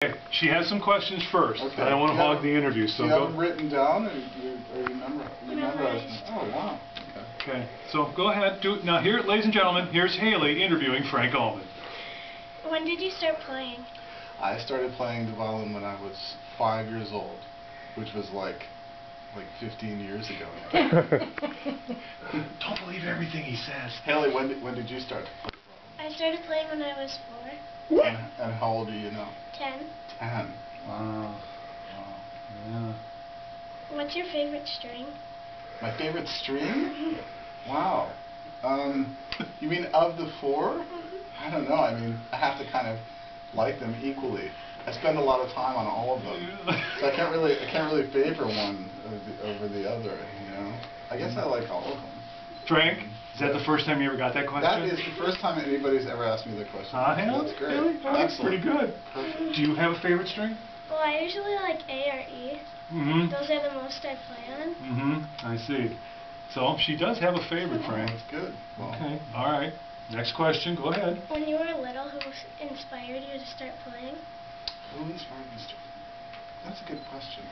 Okay, she has some questions first. Okay. I don't want to hog the interview, so you go. have them written down, or you memorize them? Oh, wow. Okay, so go ahead. Do it. Now, here, ladies and gentlemen, here's Hayley interviewing Frank Almond. When did you start playing? I started playing the violin when I was 5 years old, which was like 15 years ago now. Don't believe everything he says. Hayley, when did you start to play the I started playing when I was 4. violin? And how old are you now? 10. 10. Wow. Yeah. What's your favorite string? My favorite string? Wow. You mean of the 4? I don't know. I mean, I have to kind of like them equally. I spend a lot of time on all of them, so I can't really favor one over the other. You know, I guess I like all of them. Frank, is that the first time you ever got that question? That is the first time anybody's ever asked me the question. That's great. Really? Oh, that's pretty good. Perfect. Do you have a favorite string? Well, I usually like A or E. Mm-hmm. Those are the most I play on. Mm-hmm. I see. So she does have a favorite, Frank. That's good. Well, okay. All right. Next question. Go ahead. When you were little, who inspired you to start playing? Who inspired me to start? That's a good question.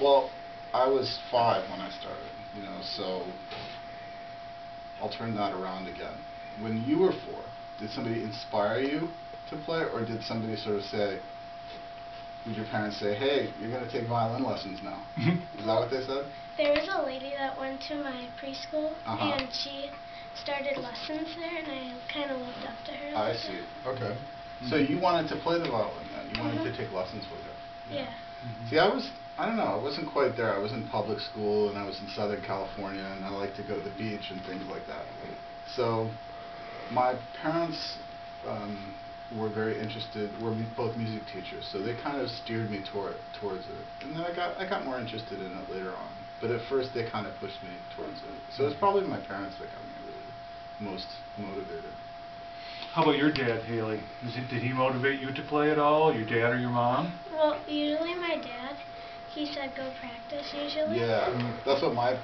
Well, I was 5 when I started, you know, so I'll turn that around again. When you were 4, did somebody inspire you to play, or did somebody sort of say, did your parents say, hey, you're going to take violin lessons now? Is that what they said? There was a lady that went to my preschool, and she started lessons there, and I kind of looked up to her. I see. Okay. So you wanted to play the violin then? You wanted to take lessons with her? Yeah. See, I don't know, I wasn't quite there. I was in public school, and I was in Southern California, and I liked to go to the beach and things like that. So my parents were very interested, were both music teachers, so they kind of steered me towards it. And then I got more interested in it later on. But at first they kind of pushed me towards it. So it's probably my parents that got me really most motivated. How about your dad, Hayley? Did he motivate you to play at all? Your dad or your mom? Well, usually my dad. He said go practice usually. Yeah, that's what my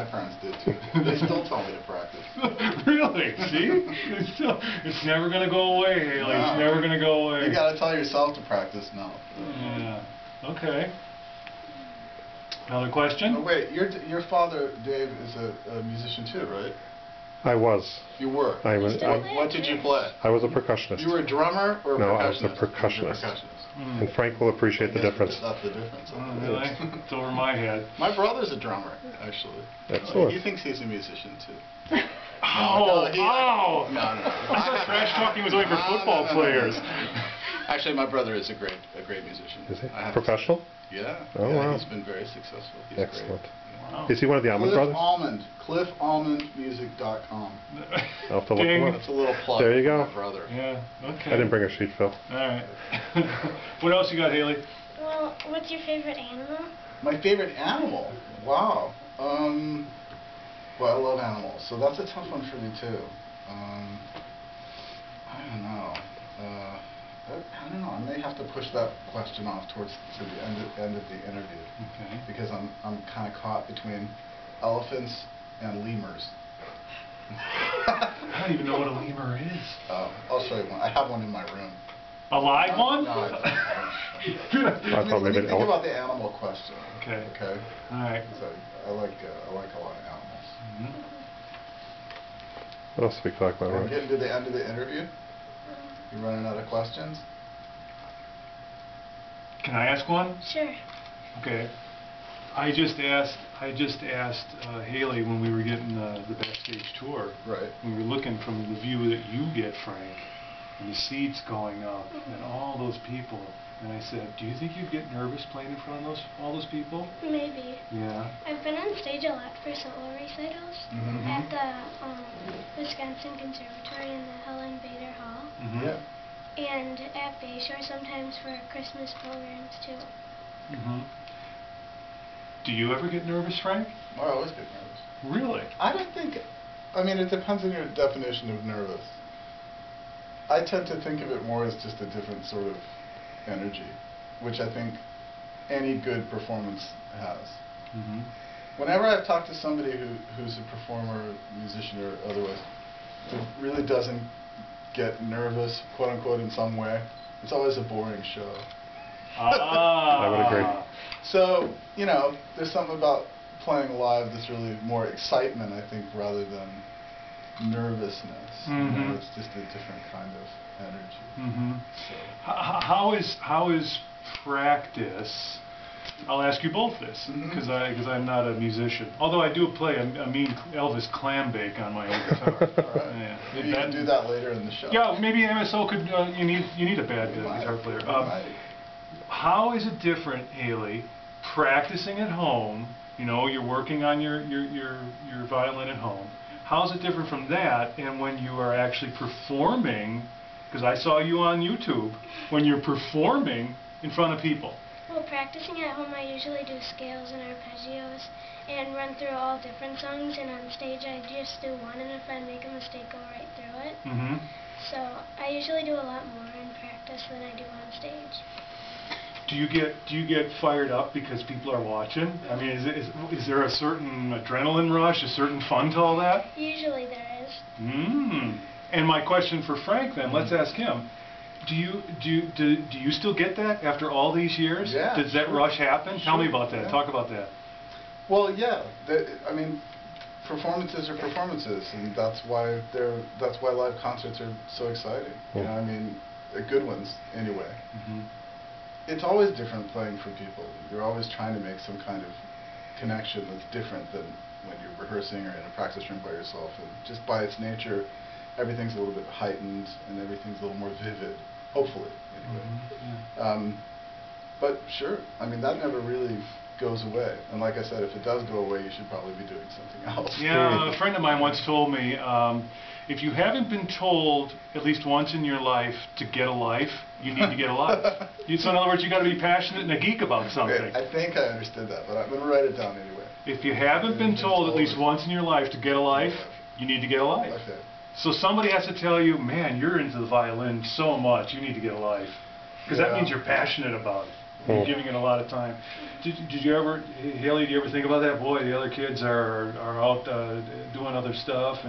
parents did too. They still tell me to practice. Really? See? It's never going to go away, Hayley. No. It's never going to go away. You got to tell yourself to practice now. Yeah. Okay. Another question? Oh, wait, your father, Dave, is a musician too, right? I was. You were? What did you play? I was a percussionist. You were a drummer or a percussionist? No, I was a percussionist. And Frank will appreciate the difference. That's the difference. Oh, really? It's over my head. My brother's a drummer, actually. Excellent. He thinks he's a musician too. No, I thought trash talking was only for football players. Actually, my brother is a great musician. Is he? Professional? Yeah. Oh, yeah, wow. He's been very successful. He's excellent. Great. Wow. Is he one of the Almond brothers? CliffAlmondmusic.com. I'll have to look him up. That's a little plug. There you go. For my brother. Yeah. Okay. I didn't bring a sheet, Phil. All right. What else you got, Hayley? Well, what's your favorite animal? My favorite animal? Wow. Well, I love animals, so that's a tough one for me too. I don't know. I don't know. I may have to push that question off to the end of the interview. Okay. Because I'm kind of caught between elephants and lemurs. I don't even know what a lemur is. I'll show you one. I have one in my room. A live one? No, I don't. Let me think about the animal question. Okay. Okay. All right. So I like a lot of animals. Mm-hmm. What else do we talk about? We're getting to the end of the interview. You running out of questions? Can I ask one? Sure. Okay. I just asked Hayley when we were getting the backstage tour. Right. We were looking from the view that you get, Frank, and the seats going up, and all those people. And I said, do you think you'd get nervous playing in front of all those people? Maybe. Yeah. I've been on stage a lot for solo recitals at the Wisconsin Conservatory in the Helen Bader Hall. Yeah. And at Bayshore sometimes for Christmas programs too. Do you ever get nervous, Frank? I always get nervous. Really? I don't think. I mean, it depends on your definition of nervous. I tend to think of it more as just a different sort of energy, which I think any good performance has. Whenever I've talked to somebody who's a performer, musician, or otherwise, who really doesn't get nervous, quote unquote, in some way, It's always a boring show. I would agree. So, you know, there's something about playing live that's really more excitement, I think, rather than nervousness. You know, it's just a different kind of energy. So. How is practice? I'll ask you both this because I'm not a musician. Although I do play a mean Elvis clambake on my own guitar. All right. Yeah. Maybe you can do that later in the show. Yeah, maybe MSO could. You need a bad guitar player. How is it different, Hayley, practicing at home? You know, you're working on your violin at home. How's it different from that, and when you are actually performing? Because I saw you on YouTube when you're performing in front of people. Well, practicing at home, I usually do scales and arpeggios and run through all different songs, and on stage I just do one, and if I make a mistake, go right through it. So I usually do a lot more in practice than I do on stage. Do you get fired up because people are watching? I mean, is there a certain adrenaline rush, a certain fun to all that? Usually there is. And my question for Frank then, let's ask him. Do you still get that after all these years? Yeah. Does that rush happen? Tell me about that. Yeah. Talk about that. Well, yeah. I mean, performances are performances, and that's why live concerts are so exciting. You know, I mean, good ones anyway. It's always different playing for people. You're always trying to make some kind of connection that's different than when you're rehearsing or in a practice room by yourself. And just by its nature, everything's a little bit heightened and everything's a little more vivid, hopefully, anyway. But sure, I mean, that never really goes away. And like I said, if it does go away, you should probably be doing something else. Yeah, a friend of mine once told me, if you haven't been told at least once in your life to get a life, you need to get a life. So in other words, you got to be passionate and a geek about something. Okay, I think I understood that, but I'm going to write it down anyway. If you haven't been told at least once in your life to get a life, you need to get a life. Okay. So somebody has to tell you, man, you're into the violin so much, you need to get a life. Because that means you're passionate about it. You're giving it a lot of time. Did you ever, Hayley, do you ever think about that? Boy, the other kids are out doing other stuff,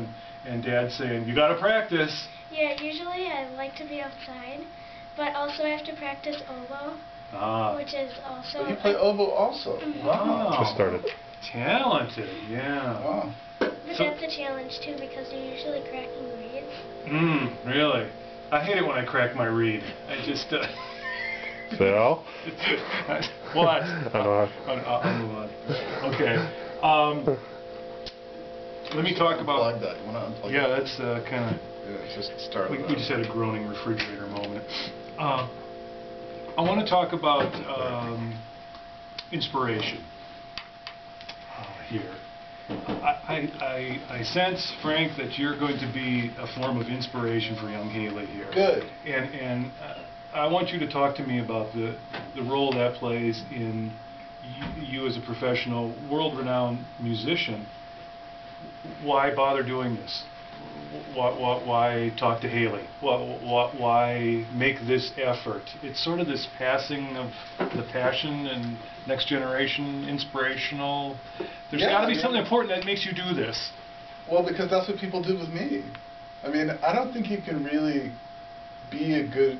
and Dad's saying, you got to practice. Yeah, usually I like to be outside, but also I have to practice oboe, which is also... Oh, you play oboe also? Wow. Just started. Talented, yeah. Wow. But that's a challenge too, because you're usually cracking reeds. Really? I hate it when I crack my reed. I just... Phil? What? I'll move on. Okay. Let me talk about... Unplug that. You want to unplug Yeah, that? that's kind of... Yeah, just start We just had a groaning refrigerator moment. I want to talk about inspiration here. I sense, Frank, that you're going to be a form of inspiration for young Hayley here. Good. And I want you to talk to me about the role that plays in you as a professional, world-renowned musician. Why bother doing this? Why talk to Hayley? Why make this effort? It's sort of this passing of the passion and next generation, inspirational. There's got to be something important that makes you do this. Well, because that's what people do with me. I mean, I don't think you can really be a good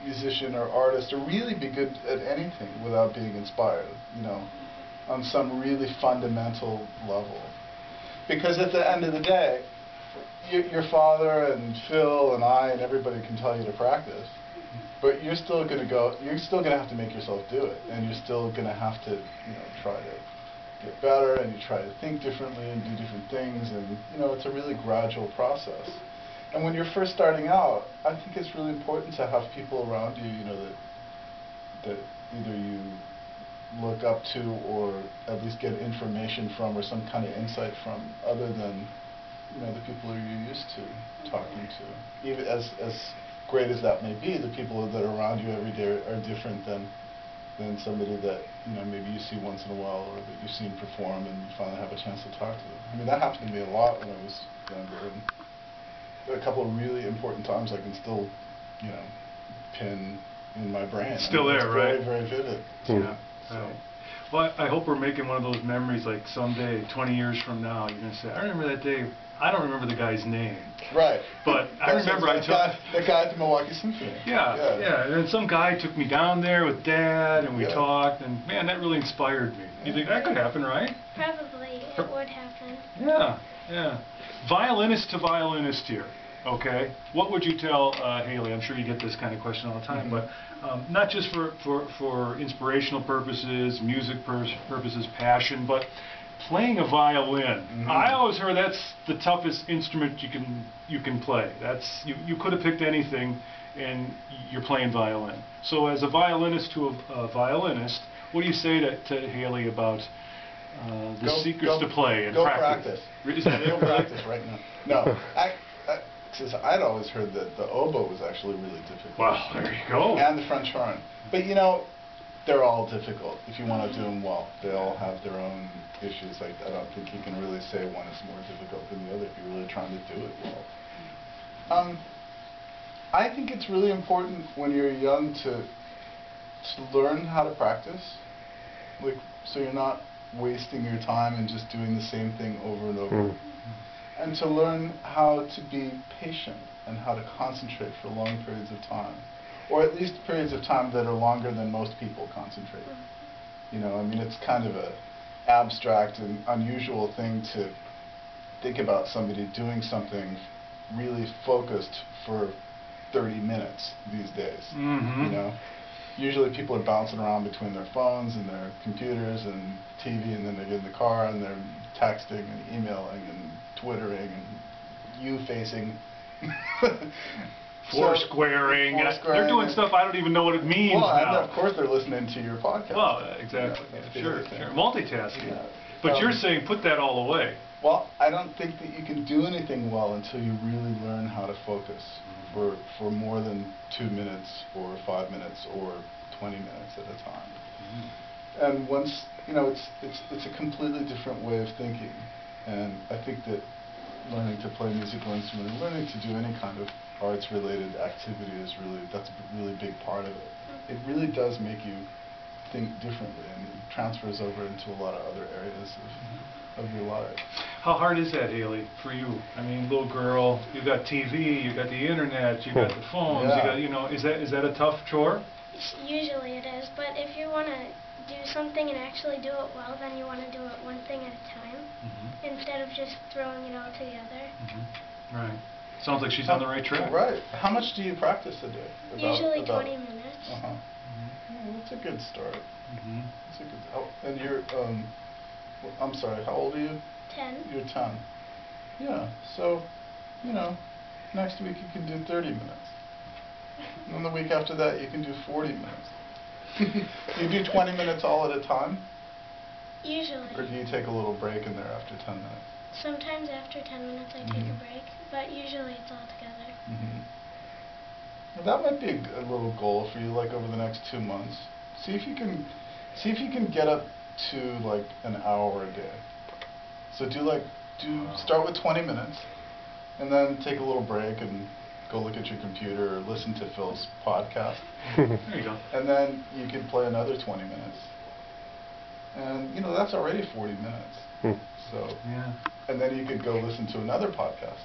musician or artist or really be good at anything without being inspired, you know, on some really fundamental level. Because at the end of the day, your father and Phil and I and everybody can tell you to practice, but you're still going to have to make yourself do it, and you're still going to have to, you know, try to get better, and you try to think differently and do different things, and, you know, it's a really gradual process. And when you're first starting out, I think it's really important to have people around you, you know, that either you look up to or at least get information from or some kind of insight from, other than, you know, the people who you're used to talking to. Even as great as that may be, the people that are around you every day are different than somebody that, you know, maybe you see once in a while or that you've seen perform and you finally have a chance to talk to them. I mean, that happened to me a lot when I was younger, and a couple of really important times I can still, you know, pin in my brain. Still there, it's right? Very, very vivid. Yeah. So. Well, I hope we're making one of those memories like someday, 20 years from now, you're going to say, I remember that day. I don't remember the guy's name. Right. But I remember I took... The guy at the Milwaukee Symphony. Yeah. And then some guy took me down there with Dad, and we talked, and man, that really inspired me. You think that could happen, right? Probably. It would happen. Yeah. Violinist to violinist here. Okay, what would you tell Hayley? I'm sure you get this kind of question all the time, but not just for inspirational purposes, music purposes, passion, but playing a violin. I always heard that's the toughest instrument you can play. That's you could have picked anything, and you're playing violin. So as a violinist to a violinist, what do you say to Hayley about the secrets to play and practice? Go practice right now. No. Because I'd always heard that the oboe was actually really difficult. Wow, there you go. And the French horn. But you know, they're all difficult if you want to do them well. They all have their own issues. Like, I don't think you can really say one is more difficult than the other if you're really trying to do it well. I think it's really important when you're young to learn how to practice. Like, so you're not wasting your time and just doing the same thing over and over. And to learn how to be patient and how to concentrate for long periods of time, or at least periods of time that are longer than most people concentrate. You know, I mean, it's kind of a abstract and unusual thing to think about somebody doing something really focused for 30 minutes these days. You know, usually people are bouncing around between their phones and their computers and TV, and then they get in the car and they're texting and emailing and Twittering and you-facing. Foursquaring. They're doing stuff I don't even know what it means now. And of course they're listening to your podcast. Well, exactly. Sure. Multitasking. But you're saying put that all away. Well, I don't think that you can do anything well until you really learn how to focus for more than 2 minutes or 5 minutes or 20 minutes at a time. And once, you know, it's a completely different way of thinking. And I think that learning to play a musical instrument and learning to do any kind of arts-related activity is that's a really big part of it. It really does make you think differently, and it transfers over into a lot of other areas of your life. How hard is that, Hayley, for you? I mean, little girl, you got TV, you got the internet, you got the phones, you got, you know, is that a tough chore? Usually it is, but if you want to do something and actually do it well, then you want to do it one thing at a time, instead of just throwing it all together. Right. Sounds like she's on the right track. Right. How much do you practice a day? Usually 20 minutes. Well, that's a good start. That's a good. And you're, I'm sorry, how old are you? 10. You're 10. Yeah. So, you know, next week you can do 30 minutes. And then the week after that you can do 40 minutes. Do you do 20 minutes all at a time? Usually. Or do you take a little break in there after 10 minutes? Sometimes after 10 minutes I take a break, but usually it's all together. Well, that might be a little goal for you, like over the next 2 months. See if you can get up to like an hour a day. So start with 20 minutes, and then take a little break and go look at your computer or listen to Phil's podcast. There you go. And then you can play another 20 minutes. And, you know, that's already 40 minutes. So, yeah. And then you could go listen to another podcast.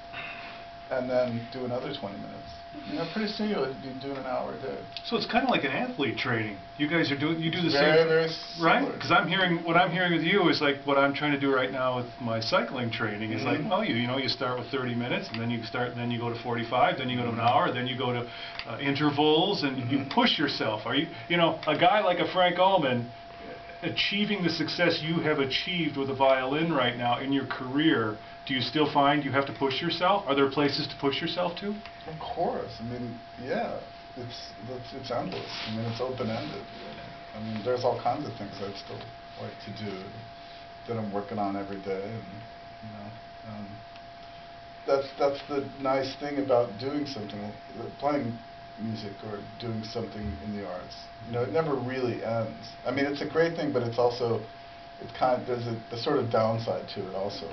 And then do another 20 minutes. You know, pretty soon you'll be doing an hour a day. So it's kind of like an athlete training. You guys are doing, you do the very, same, very right? Because what I'm hearing with you is like what I'm trying to do right now with my cycling training is like, well, you know, you start with 30 minutes, and then you go to 45, then you go to an hour, then you go to intervals, and you push yourself. Are you know, a guy like a Frank Almond, achieving the success you have achieved with a violin right now in your career, do you still find you have to push yourself? Are there places to push yourself to? Of course. I mean, yeah, it's endless. I mean, it's open-ended. I mean, there's all kinds of things I'd still like to do that I'm working on every day, and you know, that's the nice thing about doing something, playing music or doing something in the arts. You know, it never really ends. I mean, it's a great thing, but it's also, there's a sort of downside to it also,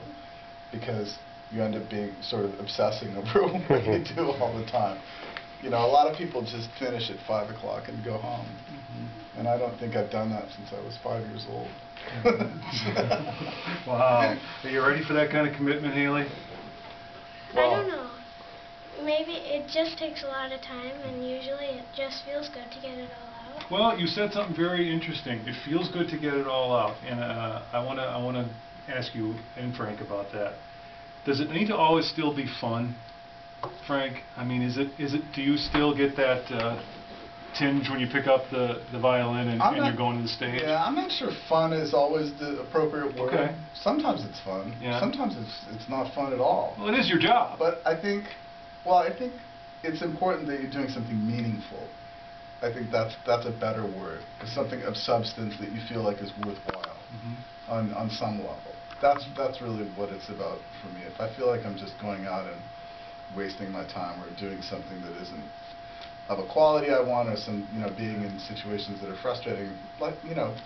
because you end up being sort of obsessing over what you do all the time. You know, a lot of people just finish at 5 o'clock and go home. And I don't think I've done that since I was 5 years old. Wow. Are you ready for that kind of commitment, Hayley? Well, I don't know. Maybe it just takes a lot of time, and usually it just feels good to get it all out. Well, you said something very interesting. It feels good to get it all out, and I want to ask you and Frank about that. Does it need to always still be fun, Frank? I mean, is it? Do you still get that tinge when you pick up the violin and you're going to the stage? Yeah, I'm not sure fun is always the appropriate word. Okay. Sometimes it's fun. Yeah. Sometimes it's not fun at all. Well, it is your job. But I think it's important that you're doing something meaningful. I think that's a better word. Something of substance that you feel like is worthwhile on some level. That's really what it's about for me. If I feel like I'm just going out and wasting my time or doing something that isn't of a quality I want, or being in situations that are frustrating, like,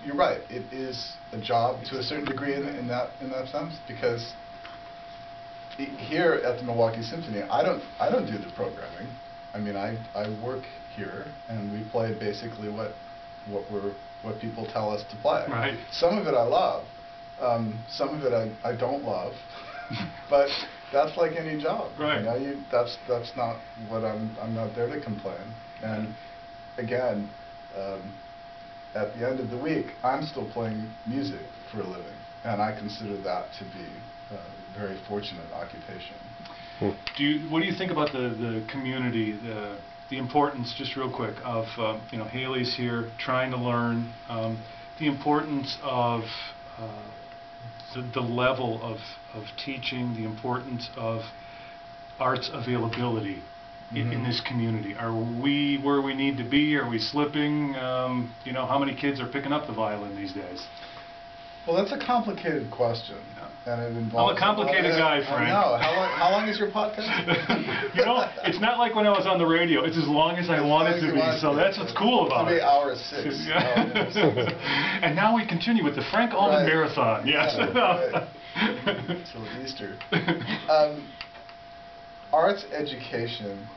you're right, it is a job to a certain degree in that sense, because here at the Milwaukee Symphony, I don't do the programming. I mean, I work here and we play basically what people tell us to play. Right. Some of it I love. Some of it I don't love, but that's like any job. Right. That's not what I'm not there to complain. And again, at the end of the week, I'm still playing music for a living, and I consider that to be a very fortunate occupation. What do you think about the community, the importance, just real quick, of Hayley's here trying to learn, the importance of the level of teaching, the importance of arts availability in this community? Are we where we need to be? Are we slipping? How many kids are picking up the violin these days? Well, that's a complicated question, and it involves... I'm a complicated guy, Frank. I know. How long is your podcast? It's not like when I was on the radio. It's as long as I want it to be, so that's what's cool about it. It's hour 6. Yeah. And now we continue with the Frank Almond Marathon. Yes. Until Easter. Arts education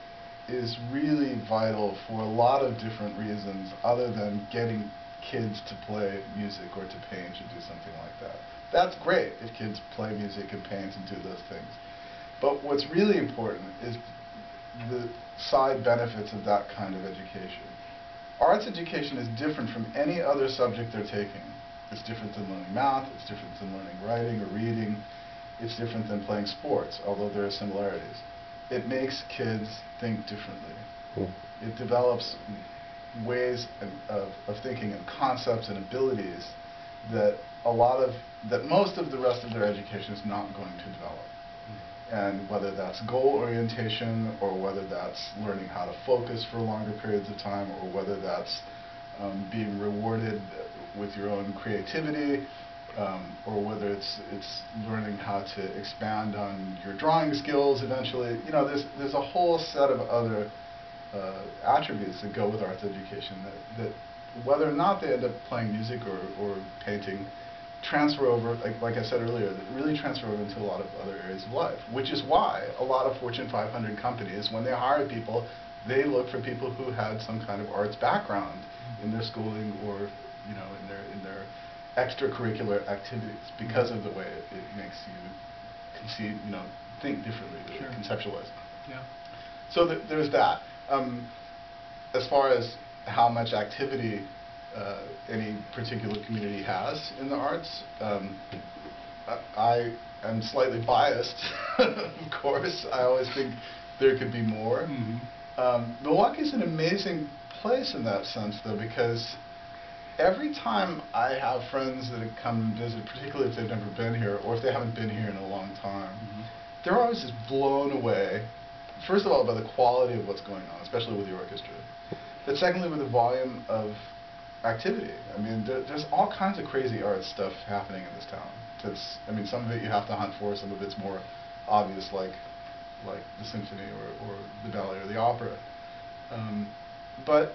is really vital for a lot of different reasons, other than getting kids to play music or to paint or do something like that. That's great if kids play music and paint and do those things. But what's really important is the side benefits of that kind of education. Arts education is different from any other subject they're taking. It's different than learning math, it's different than learning writing or reading, it's different than playing sports, although there are similarities. It makes kids think differently. It develops ways of thinking and concepts and abilities that most of the rest of their education is not going to develop. And whether that's goal orientation, or whether that's learning how to focus for longer periods of time, or whether that's being rewarded with your own creativity, or whether it's learning how to expand on your drawing skills eventually. There's a whole set of other attributes that go with arts education that whether or not they end up playing music or painting, transfer over, like I said earlier, that really transfer over into a lot of other areas of life, which is why a lot of Fortune 500 companies, when they hire people, they look for people who had some kind of arts background in their schooling, or in their extracurricular activities, because of the way it makes you think differently, conceptualize. Yeah. So there's that. As far as how much activity any particular community has in the arts, I am slightly biased, of course. I always think there could be more. Milwaukee's an amazing place in that sense, though, because every time I have friends that have come and visit, particularly if they've never been here, or if they haven't been here in a long time, they're always just blown away, first of all, by the quality of what's going on, especially with the orchestra, but secondly, with the volume of activity. I mean, there's all kinds of crazy art stuff happening in this town. Some of it you have to hunt for, some of it's more obvious, like the symphony or the ballet or the opera. But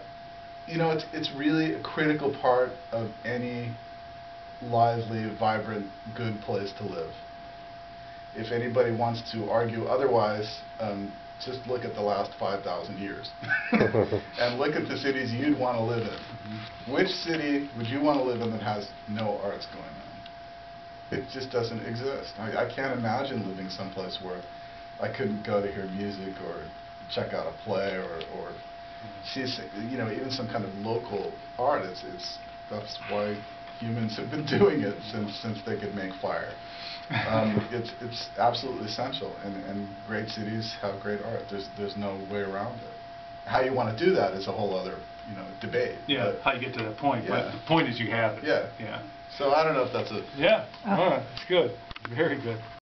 it's really a critical part of any lively, vibrant, good place to live. If anybody wants to argue otherwise, just look at the last 5,000 years and look at the cities you'd want to live in. Which city would you want to live in that has no arts going on? It just doesn't exist. I can't imagine living someplace where I couldn't go to hear music or check out a play or see, even some kind of local art. That's why humans have been doing it since they could make fire. It's absolutely essential, and great cities have great art. There's no way around it. How you want to do that is a whole other debate. Yeah, how you get to that point. Yeah. But the point is you have it. Yeah. Yeah. So I don't know if that's a... Yeah. All right. That's good. Very good.